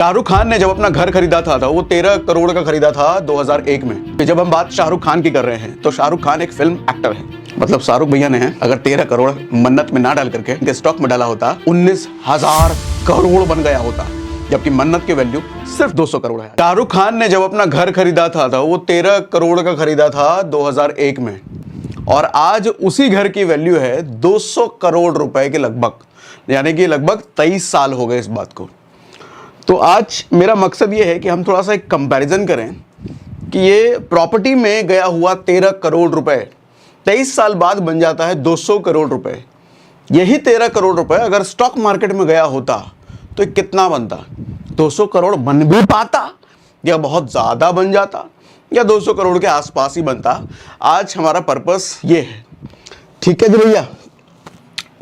शाहरुख खान ने जब अपना घर खरीदा था वो 13 करोड़ का खरीदा था 2001 में। जब हम बात शाहरुख खान की कर रहे हैं तो शाहरुख खान एक फिल्म एक्टर है। मतलब शाहरुख भैया ने अगर 13 करोड़ मन्नत में ना डाल करके इनके स्टॉक में डाला होता 19,000 करोड़ बन गया होता, जबकि मन्नत की वैल्यू सिर्फ 200 करोड़ है। शाहरुख खान ने जब अपना घर खरीदा था वो 13 करोड़ का खरीदा था 2001 में, और आज उसी घर की वैल्यू है 200 करोड़ रुपए के लगभग, यानी कि लगभग 23 साल हो गए इस बात को। तो आज मेरा मकसद ये है कि हम थोड़ा सा एक कंपैरिजन करें कि ये प्रॉपर्टी में गया हुआ 13 करोड़ रुपए 23 साल बाद बन जाता है 200 करोड़ रुपए। यही 13 करोड़ रुपए अगर स्टॉक मार्केट में गया होता तो कितना बनता? 200 करोड़ बन भी पाता, या बहुत ज़्यादा बन जाता, या 200 करोड़ के आसपास ही बनता। आज हमारा पर्पस ये है, ठीक है जी भैया।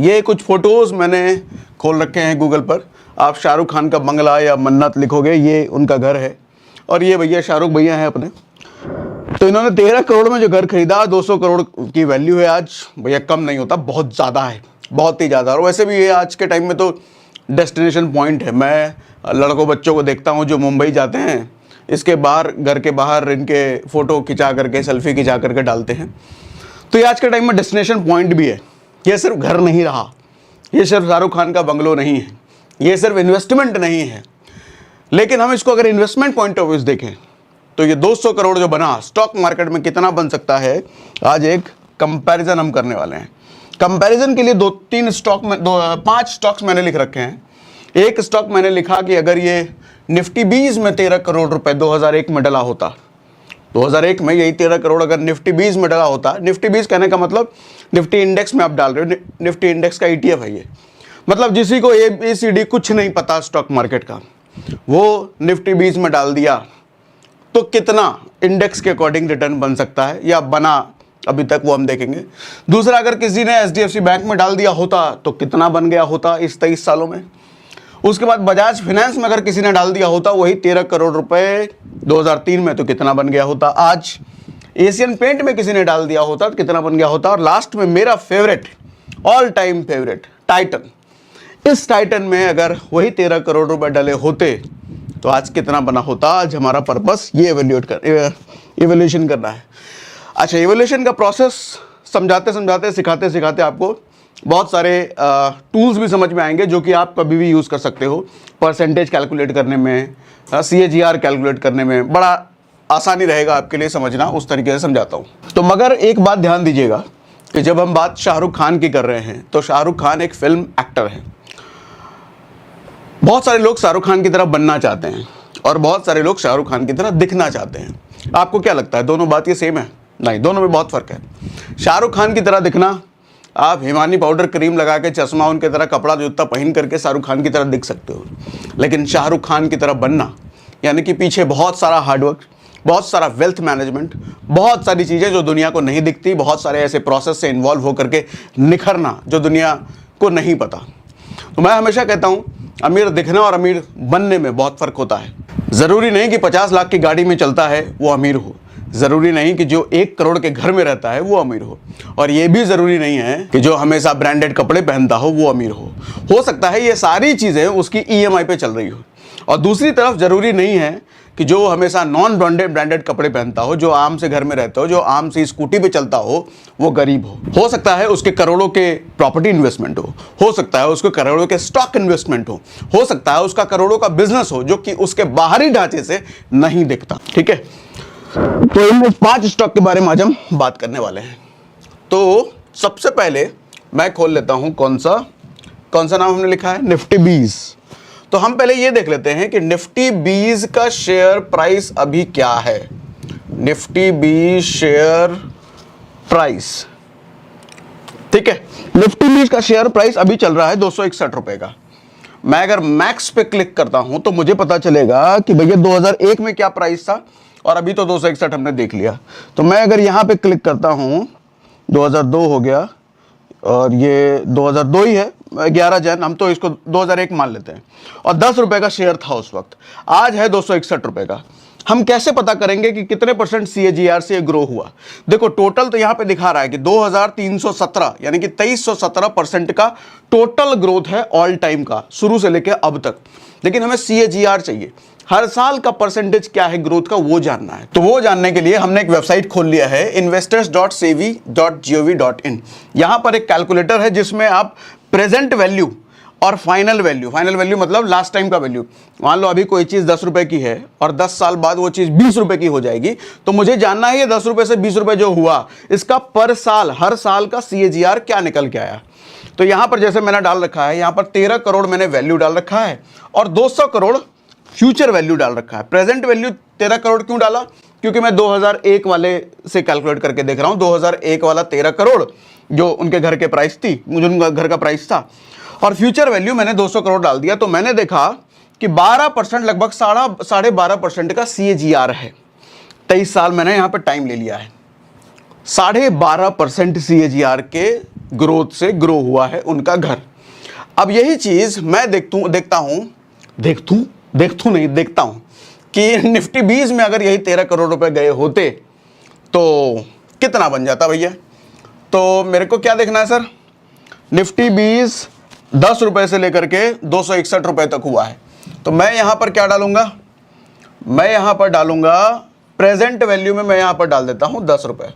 ये कुछ फोटोज़ मैंने खोल रखे हैं गूगल पर। आप शाहरुख खान का बंगला या मन्नत लिखोगे, ये उनका घर है, और ये भैया शाहरुख भैया हैं अपने। तो इन्होंने 13 करोड़ में जो घर खरीदा, 200 करोड़ की वैल्यू है आज। भैया कम नहीं होता, बहुत ज़्यादा है, बहुत ही ज़्यादा। और वैसे भी ये आज के टाइम में तो डेस्टिनेशन पॉइंट है। मैं लड़कों बच्चों को देखता हूँ जो मुंबई जाते हैं, इसके बाहर, घर के बाहर इनके फ़ोटो खिंचा करके, सेल्फी खिंचा करके डालते हैं। तो ये आज के टाइम में डेस्टिनेशन पॉइंट भी है। ये सिर्फ घर नहीं रहा, ये सिर्फ शाहरुख खान का बंगलो नहीं है, ये सिर्फ इन्वेस्टमेंट नहीं है। लेकिन हम इसको अगर इन्वेस्टमेंट पॉइंट ऑफ व्यू से देखें तो ये 200 करोड़ जो बना, स्टॉक मार्केट में कितना बन सकता है, आज एक कंपैरिजन हम करने वाले हैं। कंपैरिजन के लिए 5 स्टॉक्स मैंने लिख रखे हैं। एक स्टॉक मैंने लिखा कि अगर ये निफ्टी 20 में 13 करोड़ रुपए 2001 में डला होता, 2001 में यही 13 करोड़ अगर निफ्टी 20 में डला होता। निफ्टी 20 कहने का मतलब निफ्टी इंडेक्स में आप डाल रहे हो, निफ्टी इंडेक्स का ETF है ये। मतलब जिसी को ABCD कुछ नहीं पता स्टॉक मार्केट का, वो निफ्टी 20 में डाल दिया तो कितना इंडेक्स के अकॉर्डिंग रिटर्न बन सकता है, या बना अभी तक, वो हम देखेंगे। दूसरा, अगर किसी ने HDFC बैंक में डाल दिया होता तो कितना बन गया होता इस 23 सालों में। उसके बाद बजाज फाइनेंस में अगर किसी ने डाल दिया होता वही 13 करोड़ रुपए 2003 में, तो कितना बन गया होता आज। एशियन पेंट में किसी ने डाल दिया होता तो कितना बन गया होता। और लास्ट में मेरा favourite, all time favourite, Titan. इस टाइटन में अगर वही 13 करोड़ रुपए डले होते तो आज कितना बना होता। आज हमारा पर्पस ये इवैल्यूएशन करना है। अच्छा, इवैल्यूएशन का प्रोसेस समझाते समझाते, सिखाते सिखाते आपको बहुत सारे टूल्स भी समझ में आएंगे जो कि आप कभी भी यूज़ कर सकते हो। परसेंटेज कैलकुलेट करने में, CAGR कैलकुलेट करने में बड़ा आसानी रहेगा आपके लिए समझना, उस तरीके से समझाता हूँ। तो मगर एक बात ध्यान दीजिएगा कि जब हम बात शाहरुख खान की कर रहे हैं तो शाहरुख खान एक फिल्म एक्टर है। बहुत सारे लोग शाहरुख खान की तरह बनना चाहते हैं और बहुत सारे लोग शाहरुख खान की तरह दिखना चाहते हैं। आपको क्या लगता है, दोनों बात ये सेम है? नहीं, दोनों में बहुत फ़र्क है। शाहरुख खान की तरह दिखना, आप हिमानी पाउडर क्रीम लगा के, चश्मा उनकी तरह, कपड़ा जूता पहन करके शाहरुख खान की तरह दिख सकते हो। लेकिन शाहरुख खान की तरह बनना, यानी कि पीछे बहुत सारा हार्डवर्क, बहुत सारा वेल्थ मैनेजमेंट, बहुत सारी चीज़ें जो दुनिया को नहीं दिखती, बहुत सारे ऐसे प्रोसेस से इन्वॉल्व होकर के निखरना जो दुनिया को नहीं पता। तो मैं हमेशा कहता हूँ, अमीर दिखना और अमीर बनने में बहुत फ़र्क होता है। ज़रूरी नहीं कि 50 लाख की गाड़ी में चलता है वो अमीर हो, ज़रूरी नहीं कि जो 1 करोड़ के घर में रहता है वो अमीर हो, और ये भी ज़रूरी नहीं है कि जो हमेशा ब्रांडेड कपड़े पहनता हो वो अमीर हो सकता है ये सारी चीज़ें उसकी EMI पे चल रही हो। और दूसरी तरफ ज़रूरी नहीं है कि जो हमेशा नॉन ब्रांडेड कपड़े पहनता हो, जो आम से घर में रहता हो, जो आम से स्कूटी पे चलता हो, वो गरीब हो सकता है उसके करोड़ों के प्रॉपर्टी इन्वेस्टमेंट हो सकता है उसके करोड़ों के स्टॉक इन्वेस्टमेंट हो सकता है उसका करोड़ों का बिजनेस हो जो कि उसके बाहरी ढांचे से नहीं दिखता। ठीक है, तो इन 5 स्टॉक के बारे में आज हम बात करने वाले हैं। तो सबसे पहले मैं खोल लेता हूं, कौन सा नाम हमने लिखा है, निफ्टी 20। तो हम पहले ये देख लेते हैं कि निफ्टी 20 का शेयर प्राइस अभी क्या है। निफ्टी 20 शेयर प्राइस, ठीक है, निफ्टी 20 का शेयर प्राइस अभी चल रहा है 261 रुपए का। मैं अगर मैक्स पे क्लिक करता हूं तो मुझे पता चलेगा कि भैया 2001 में क्या प्राइस था और अभी तो 261 हमने देख लिया। तो मैं अगर यहां पे क्लिक करता हूं, 2002 हो गया और ये 2002 ही है, 11 जन, हम तो इसको 2001 मान लेते हैं, और 10 रुपए का शेयर था उस वक्त। आज है 261 रुपए का। हम कैसे पता करेंगे कि कितने % CAGR से ग्रो हुआ? देखो टोटल तो यहां पे दिखा रहा है कि 2317 यानी कि 2317% का टोटल ग्रोथ है ऑल टाइम का, शुरू से लेकर अब तक। लेकिन हमें CAGR चाहिए, हर साल का परसेंटेज क्या है ग्रोथ का, वो जानना है। तो वो जानने के लिए हमने एक वेबसाइट खोल लिया है investors.sebi.gov.in। यहां पर एक कैलकुलेटर है जिसमें आप प्रेजेंट वैल्यू और फाइनल वैल्यू मतलब लास्ट टाइम का वैल्यू, मान लो अभी कोई चीज 10 रुपए की है और 10 साल बाद वो चीज 20 रुपए की हो जाएगी, तो मुझे जानना है ये 10 रुपए से 20 रुपए जो हुआ इसका पर साल, हर साल का CAGR क्या निकल के आया। तो यहां पर जैसे मैंने डाल रखा है, यहां पर 13 करोड़ मैंने वैल्यू डाल रखा है और 200 करोड़ फ्यूचर वैल्यू डाल रखा है। प्रेजेंट वैल्यू 13 करोड़ क्यों डाला? क्योंकि मैं 2001 वाले से कैलकुलेट करके देख रहा हूं। 2001 वाला 13 करोड़ जो उनके घर के प्राइस थी, मुझे उनका घर का प्राइस था, और फ्यूचर वैल्यू मैंने 200 करोड़ डाल दिया। तो मैंने देखा कि 12%, लगभग 12.5% का CAGR है। 23 साल मैंने यहां पर टाइम ले लिया है। 12.5% CAGR के ग्रोथ से ग्रो हुआ है उनका घर। अब यही चीज मैं देखता हूं कि निफ्टी 20 में अगर यही 13 करोड़ रुपए गए होते तो कितना बन जाता भैया? तो मेरे को क्या देखना है सर? निफ्टी 20 10 रुपए से लेकर के 261 रुपए तक हुआ है। तो मैं यहां पर क्या डालूंगा? मैं यहां पर डालूंगा प्रेजेंट वैल्यू में, मैं यहां पर डाल देता हूं 10 रुपए,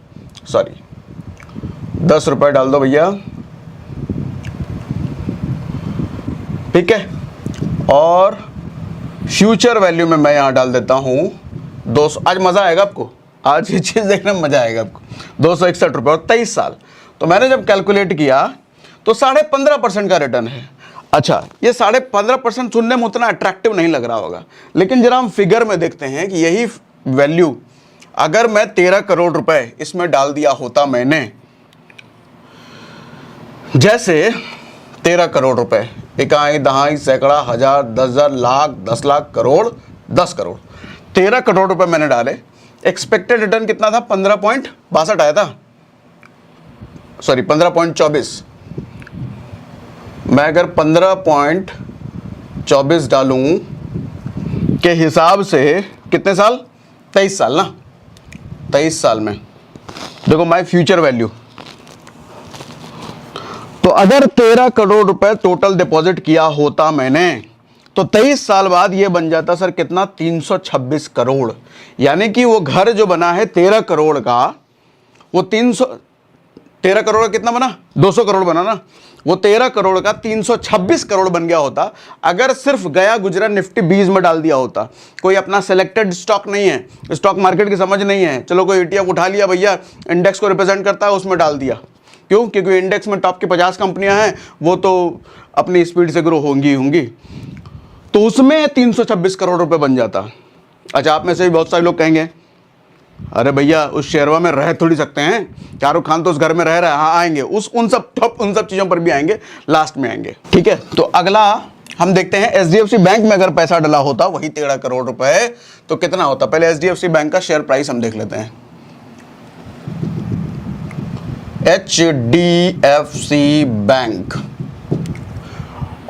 सॉरी 10 रुपए डाल दो भैया, ठीक है। और फ्यूचर वैल्यू में मैं यहां डाल देता हूं 200। आज मजा आएगा आपको, आज ये चीज देखने में मजा आएगा आपको। 261 रुपए और 23 साल। तो मैंने जब कैलकुलेट किया तो 15.5% का रिटर्न है। अच्छा, ये 15.5% सुनने में उतना अट्रैक्टिव नहीं लग रहा होगा, लेकिन जरा हम फिगर में देखते हैं कि यही वैल्यू अगर मैं 13 करोड़ रुपए इसमें डाल दिया होता मैंने, जैसे 13 करोड़ रुपए, इकाई दहाई सैकड़ा हजार 10,000 लाख 10 लाख करोड़ 10 करोड़, 13 करोड़ रुपए मैंने डाले। एक्सपेक्टेड रिटर्न कितना था? 15.62 आया था, सॉरी 15.24। मैं अगर 15.24 डालूं के हिसाब से कितने साल? 23 साल ना। 23 साल में देखो माय फ्यूचर वैल्यू, तो अगर 13 करोड़ रुपए टोटल डिपॉजिट किया होता मैंने, तो 23 साल बाद ये बन जाता सर कितना? 326 करोड़। यानी कि वो घर जो बना है 13 करोड़ का, वो 13 करोड़ का कितना बना? 200 करोड़ बना ना। वो 13 करोड़ का 326 करोड़ बन गया होता अगर सिर्फ गया गुजरा निफ्टी 20 में डाल दिया होता। कोई अपना सेलेक्टेड स्टॉक नहीं है, स्टॉक मार्केट की समझ नहीं है, चलो कोई ETF उठा लिया भैया, इंडेक्स को रिप्रेजेंट करता है, उसमें डाल दिया। क्यों? क्योंकि इंडेक्स में टॉप की 50 कंपनियां हैं, वो तो अपनी स्पीड से ग्रो होंगी, तो उसमें 326 करोड़ रुपए बन जाता। अच्छा, आप में से भी बहुत सारे लोग कहेंगे अरे भैया उस शेरवा में रह थोड़ी सकते हैं, शाहरुख खान तो उस घर में रह रहा है। हाँ आएंगे, उन सब चीजों पर भी आएंगे, लास्ट में आएंगे, ठीक है। तो अगला हम देखते हैं HDFC बैंक में अगर पैसा डला होता वही 13 करोड़ रुपए तो कितना होता? पहले HDFC बैंक का शेयर प्राइस हम देख लेते हैं। HDFC बैंक,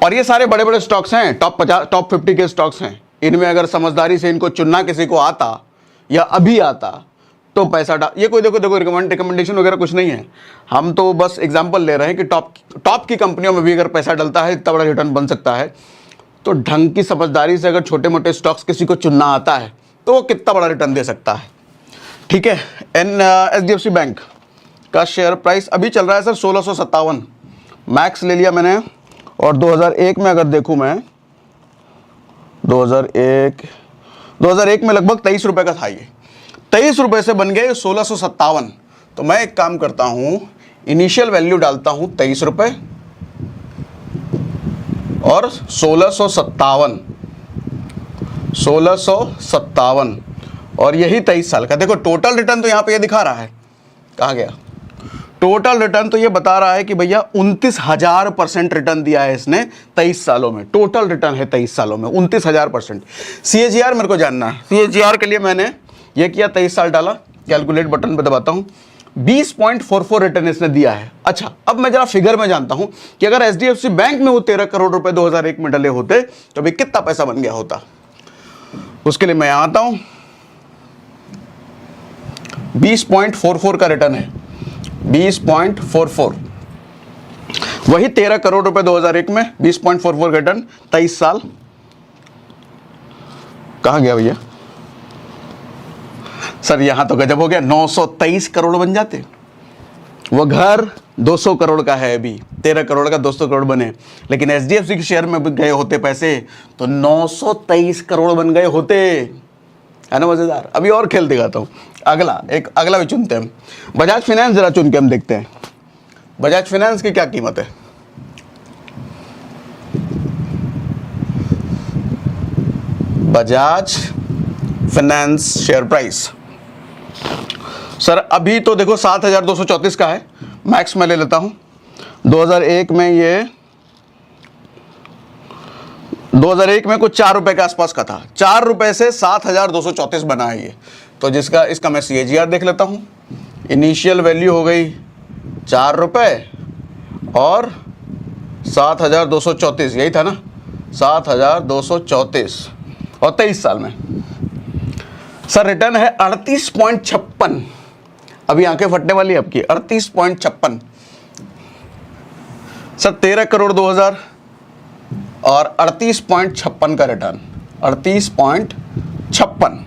और ये सारे बड़े बड़े स्टॉक्स हैं, टॉप 50 के स्टॉक्स हैं। इनमें अगर समझदारी से इनको चुनना किसी को आता या अभी आता तो पैसा ये कोई देखो रिकमेंडेशन वगैरह कुछ नहीं है, हम तो बस एग्जांपल ले रहे हैं कि टॉप की कंपनियों में भी अगर पैसा डलता है इतना बड़ा रिटर्न बन सकता है। तो ढंग की समझदारी से अगर छोटे मोटे स्टॉक्स किसी को चुनना आता है तो वो कितना बड़ा रिटर्न दे सकता है, ठीक है। HDFC बैंक का शेयर प्राइस अभी चल रहा है सर 1657, मैक्स ले लिया मैंने। और 2001 में अगर देखूं मैं, 2001 में लगभग 23 रुपए का था ये, 23 रुपए से बन गए 1657। तो मैं एक काम करता हूं, इनिशियल वैल्यू डालता हूं 23 रुपए और 1657 और यही 23 साल का। देखो टोटल रिटर्न तो यहां पे ये दिखा रहा है, कहां गया टोटल रिटर्न? तो ये बता रहा है कि भैया 29,000% रिटर्न दिया है इसने 23 सालों में। टोटल रिटर्न है 23 सालों में 29,000%। CAGR मेरे को जानना है। CAGR के लिए मैंने ये किया, 23 साल डाला, कैलकुलेट बटन पे दबाता हूं, 20.44 रिटर्न इसने दिया है। अच्छा, अब मैं जरा फिगर में जानता हूं कि अगर HDFC बैंक में वो 13 करोड़ रुपए 2001 में डले होते तो भाई कितना पैसा बन गया होता। उसके लिए मैं यहां आता हूं, 20.44 का रिटर्न है, 20.44। वही 13 करोड़ रुपए 2001 में, 20.44 का रिटर्न, 23 साल। कहाँ गया भैया सर? यहां तो गजब हो गया, 923 करोड़ बन जाते। वो घर 200 करोड़ का है, अभी 13 करोड़ का 200 करोड़ बने, लेकिन एचडीएफसी के शेयर में गए होते पैसे तो 923 करोड़ बन गए होते, है ना मजेदार। अभी और खेल दिखाता हूं, अगला भी चुनते हैं। बजाज फाइनेंस जरा चुन के हम देखते हैं, बजाज फाइनेंस की क्या कीमत है। Bajaj finance share price sir अभी तो देखो 7,234 का है, मैक्स में ले लेता हूं। 2001 में ये 2001 में कुछ 4 रुपए के आसपास का था, 4 रुपए से 7,234 बना है ये। तो इसका मैं CAGR देख लेता हूं। इनिशियल वैल्यू हो गई 4 रुपए और 7,234, यही था ना, 7,234 और 23 साल में सर रिटर्न है 38.56। अभी आंखें फटने वाली है आपकी, 38.56 सर, 13 करोड़ 2000 और 38.56 का रिटर्न, 38.56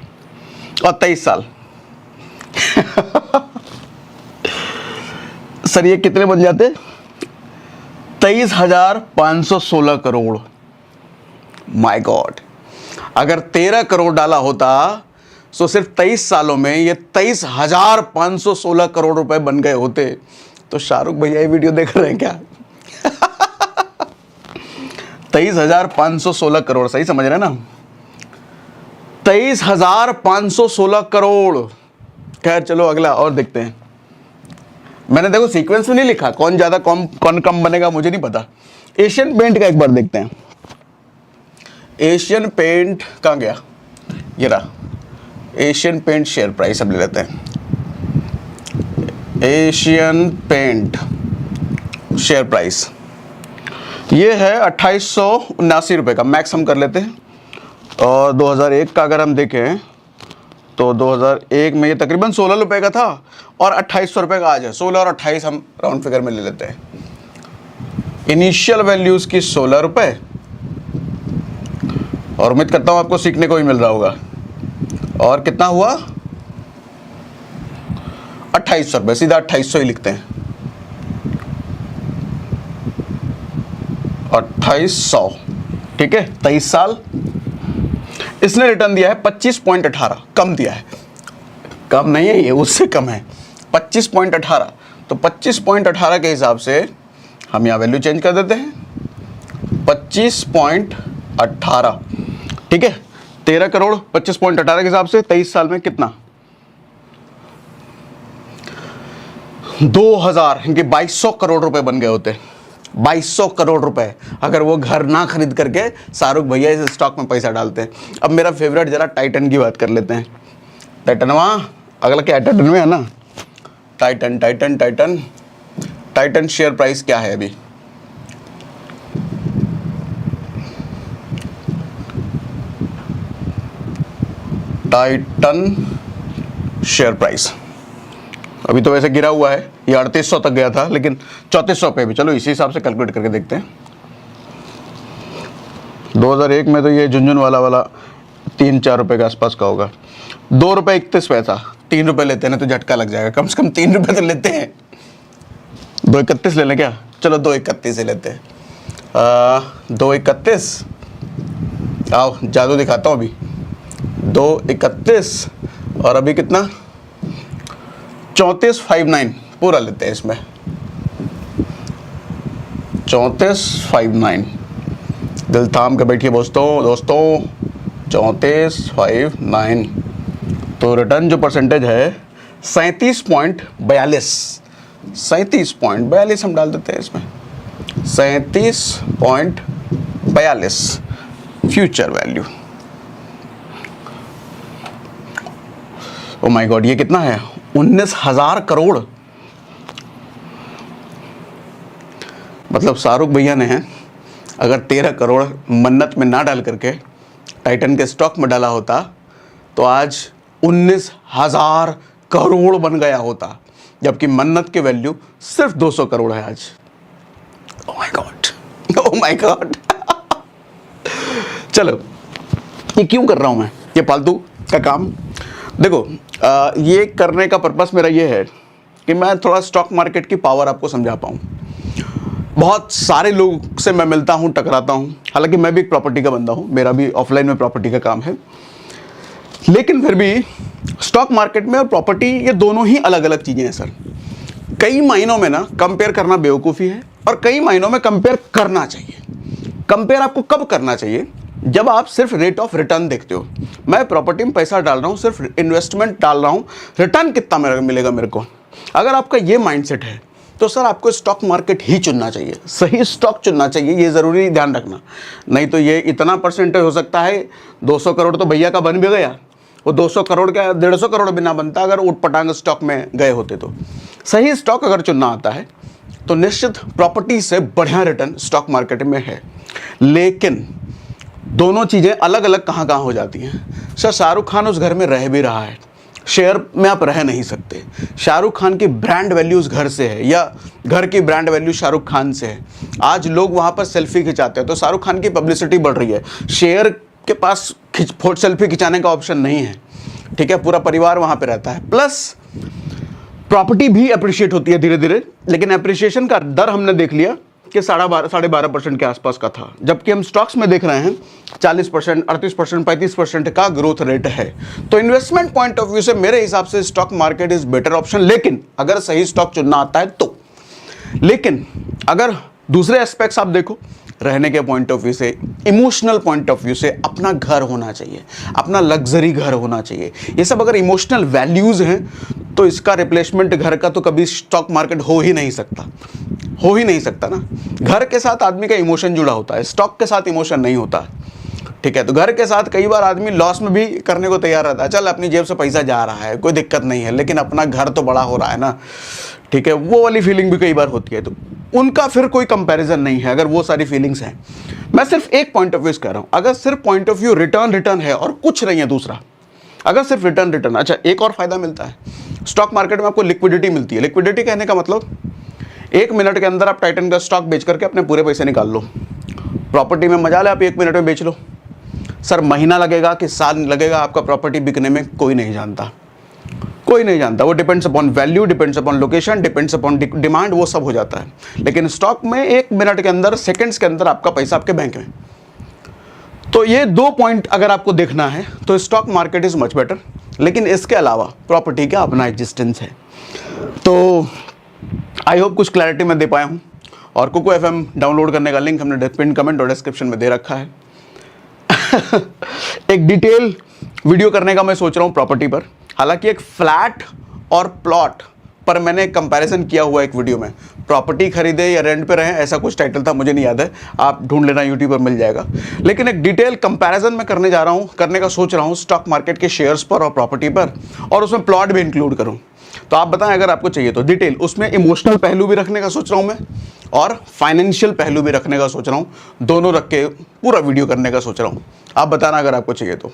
और 23 साल। सर ये कितने बन जाते? 23,516 करोड़। माय गॉड, अगर 13 करोड़ डाला होता तो सिर्फ 23 सालों में ये 23,516 करोड़ रुपए बन गए होते। तो शाहरुख भैया ये वीडियो देख रहे हैं क्या? 23,516 करोड़, सही समझ रहे हैं ना? 23,516 करोड़। खैर चलो अगला और देखते हैं। मैंने देखो सीक्वेंस में नहीं लिखा, कौन ज्यादा कौन कम बनेगा मुझे नहीं पता। एशियन पेंट का एक बार देखते हैं। एशियन पेंट कहाँ गया? ये रहा, एशियन पेंट शेयर प्राइस अब ले लेते हैं। एशियन पेंट शेयर प्राइस ये है 2879 रुपये का, मैक्स हम कर लेते हैं। और 2001 का अगर हम देखें तो 2001 में ये तकरीबन 16 रुपये का था और 2800 रुपये का आज है। 16 और 28 हम राउंड फिगर में ले लेते हैं। इनिशियल वैल्यूज़ की 16 रुपये, और उम्मीद करता हूँ आपको सीखने को ही मिल रहा होगा। और कितना हुआ? 2800 रुपये, सीधा 2800 ही लिखते हैं, 2800। ठीक है, 23 साल। इसने रिटर्न दिया है 25.18, कम दिया है, कम नहीं है ये, उससे कम है, 25.18। तो 25.18 के हिसाब से हम यहाँ वैल्यू चेंज कर देते हैं, 25.18। ठीक है, 13 करोड़ 25.18 के हिसाब से 23 साल में कितना? 2000, इनके 2200 करोड़ रुपए बन गए होते। 2200 करोड़ रुपए अगर वो घर ना खरीद करके शाहरुख भैया इस स्टॉक में पैसा डालते हैं। अब मेरा फेवरेट जरा टाइटन की बात कर लेते हैं। टाइटनवा अगला क्या है? टाइटन में है ना, Titan Titan Titan Titan share price क्या है अभी? टाइटन शेयर प्राइस अभी तो वैसे गिरा हुआ है, ये 3800 तक गया था, लेकिन 3400 पे भी। चलो इसी हिसाब से कैलकुलेट करके देखते हैं। 2001 में तो ये झुंझुन वाला 3-4 रुपए के आसपास का होगा। 2 रुपये 31 पैसा, 3 रुपये लेते हैं ना तो झटका लग जाएगा, कम से कम 3 रुपये तो लेते हैं। 2.31 ले लें क्या? चलो 2.31 ही लेते हैं। 2.31, आओ जादू दिखाता हूँ अभी। 2.31 और अभी कितना? 3459 पूरा लेते हैं इसमें, 3459। दिल थाम के बैठिए दोस्तों 3459। तो रिटर्न जो परसेंटेज है 37.42, 37.42 हम डाल देते हैं इसमें, 37.42 future value. Oh my God, ये कितना है? 19,000 करोड़। मतलब शाहरुख भैया ने अगर 13 करोड़ मन्नत में ना डाल करके टाइटन के स्टॉक में डाला होता तो आज 19,000 करोड़ बन गया होता, जबकि मन्नत की वैल्यू सिर्फ 200 करोड़ है आज। Oh my God, oh my God. चलो, ये क्यों कर रहा हूं मैं, ये फालतू का काम? देखो, ये करने का पर्पस मेरा ये है कि मैं थोड़ा स्टॉक मार्केट की पावर आपको समझा पाऊँ। बहुत सारे लोग से मैं मिलता हूँ, टकराता हूँ, हालांकि मैं भी एक प्रॉपर्टी का बंदा हूँ, मेरा भी ऑफलाइन में प्रॉपर्टी का काम है, लेकिन फिर भी स्टॉक मार्केट में और प्रॉपर्टी ये दोनों ही अलग अलग चीज़ें हैं सर। कई मायनों में ना कंपेयर करना बेवकूफ़ी है, और कई मायनों में कंपेयर करना चाहिए। कंपेयर आपको कब करना चाहिए? जब आप सिर्फ रेट ऑफ रिटर्न देखते हो। मैं प्रॉपर्टी में पैसा डाल रहा हूँ, सिर्फ इन्वेस्टमेंट डाल रहा हूँ, रिटर्न कितना मिलेगा मेरे को, अगर आपका ये माइंडसेट है तो सर आपको स्टॉक मार्केट ही चुनना चाहिए, सही स्टॉक चुनना चाहिए, ये ज़रूरी ध्यान रखना। नहीं तो ये इतना परसेंटेज हो सकता है, 200 करोड़ तो भैया का बन भी गया, वो 200 करोड़ का 150 करोड़ भी ना बनता अगर ऊट पटांग स्टॉक में गए होते। तो सही स्टॉक अगर चुनना आता है तो निश्चित प्रॉपर्टी से बढ़िया रिटर्न स्टॉक मार्केट में है। लेकिन दोनों चीज़ें अलग अलग कहाँ कहाँ हो जाती हैं। सर शाहरुख खान उस घर में रह भी रहा है, शेयर में आप रह नहीं सकते। शाहरुख खान की ब्रांड वैल्यू उस घर से है, या घर की ब्रांड वैल्यू शाहरुख खान से है। आज लोग वहाँ पर सेल्फी खिंचाते हैं तो शाहरुख खान की पब्लिसिटी बढ़ रही है। शेयर के पास सेल्फी खिंचाने का ऑप्शन नहीं है, ठीक है, पूरा परिवार वहाँ पे रहता है। प्लस प्रॉपर्टी भी अप्रिशिएट होती है धीरे धीरे, लेकिन अप्रिशिएशन का दर हमने देख लिया कि 12.5% के आसपास का था, जबकि हम स्टॉक्स में देख रहे हैं 40%, 38%, 35% का ग्रोथ रेट है। तो इन्वेस्टमेंट पॉइंट ऑफ व्यू से मेरे हिसाब से stock market is better option, लेकिन अगर सही स्टॉक चुनना आता है तो। लेकिन अगर दूसरे एस्पेक्ट्स आप देखो, रहने के पॉइंट ऑफ व्यू से, इमोशनल पॉइंट ऑफ व्यू से, अपना घर होना चाहिए, अपना लग्जरी घर होना चाहिए, ये सब अगर इमोशनल वैल्यूज हैं तो इसका रिप्लेसमेंट घर का तो कभी स्टॉक मार्केट हो ही नहीं सकता, हो ही नहीं सकता ना। घर के साथ आदमी का इमोशन जुड़ा होता है, स्टॉक के साथ इमोशन नहीं होता, ठीक है। तो घर के साथ कई बार आदमी लॉस में भी करने को तैयार रहता है, चल अपनी जेब से पैसा जा रहा है कोई दिक्कत नहीं है, लेकिन अपना घर तो बड़ा हो रहा है ना, ठीक है, वो वाली फीलिंग भी कई बार होती है। तो उनका फिर कोई कंपैरिजन नहीं है अगर वो सारी फीलिंग्स हैं। मैं सिर्फ एक पॉइंट ऑफ व्यू कह रहा हूँ, अगर सिर्फ पॉइंट ऑफ व्यू रिटर्न है और कुछ नहीं है दूसरा, अगर सिर्फ रिटर्न, अच्छा एक और फायदा मिलता है स्टॉक मार्केट में, आपको लिक्विडिटी मिलती है। लिक्विडिटी कहने का मतलब 1 मिनट के अंदर आप टाइटन का स्टॉक बेच करके अपने पूरे पैसे निकाल लो। प्रॉपर्टी में मजा ले, आप 1 मिनट में बेच लो। सर महीना लगेगा कि साल लगेगा आपका प्रॉपर्टी बिकने में, कोई नहीं जानता, कोई नहीं जानता। वो depends upon value, depends upon location, depends upon demand, वो सब हो जाता है। लेकिन स्टॉक में 1 मिनट के अंदर, सेकंड्स के अंदर आपका पैसा आपके बैंक में। तो ये 2 पॉइंट अगर आपको देखना है तो stock market is much better, लेकिन इसके अलावा प्रॉपर्टी का अपना एग्जिस्टेंस है। तो आई होप कुछ क्लैरिटी मैं दे पाया हूँ। और कुकू FM डाउनलोड करने का लिंक हमने पिन कमेंट और डिस्क्रिप्शन में दे रखा है। एक डिटेल वीडियो करने का मैं सोच रहा हूँ प्रॉपर्टी पर, हालांकि एक फ्लैट और प्लॉट पर मैंने कंपैरिजन किया हुआ एक वीडियो में। प्रॉपर्टी खरीदे या रेंट पे रहे, ऐसा कुछ टाइटल था, मुझे नहीं याद है, आप ढूंढ लेना यूट्यूब पर मिल जाएगा। लेकिन एक डिटेल कंपैरिजन मैं करने का सोच रहा हूँ स्टॉक मार्केट के शेयर्स पर और प्रॉपर्टी पर, और उसमें प्लॉट भी इंक्लूड करूँ। तो आप बताएं अगर आपको चाहिए तो डिटेल, उसमें इमोशनल पहलू भी रखने का सोच रहा हूँ मैं, और फाइनेंशियल पहलू भी रखने का सोच रहा हूँ, दोनों रख के पूरा वीडियो करने का सोच रहा हूँ। आप बताना अगर आपको चाहिए तो।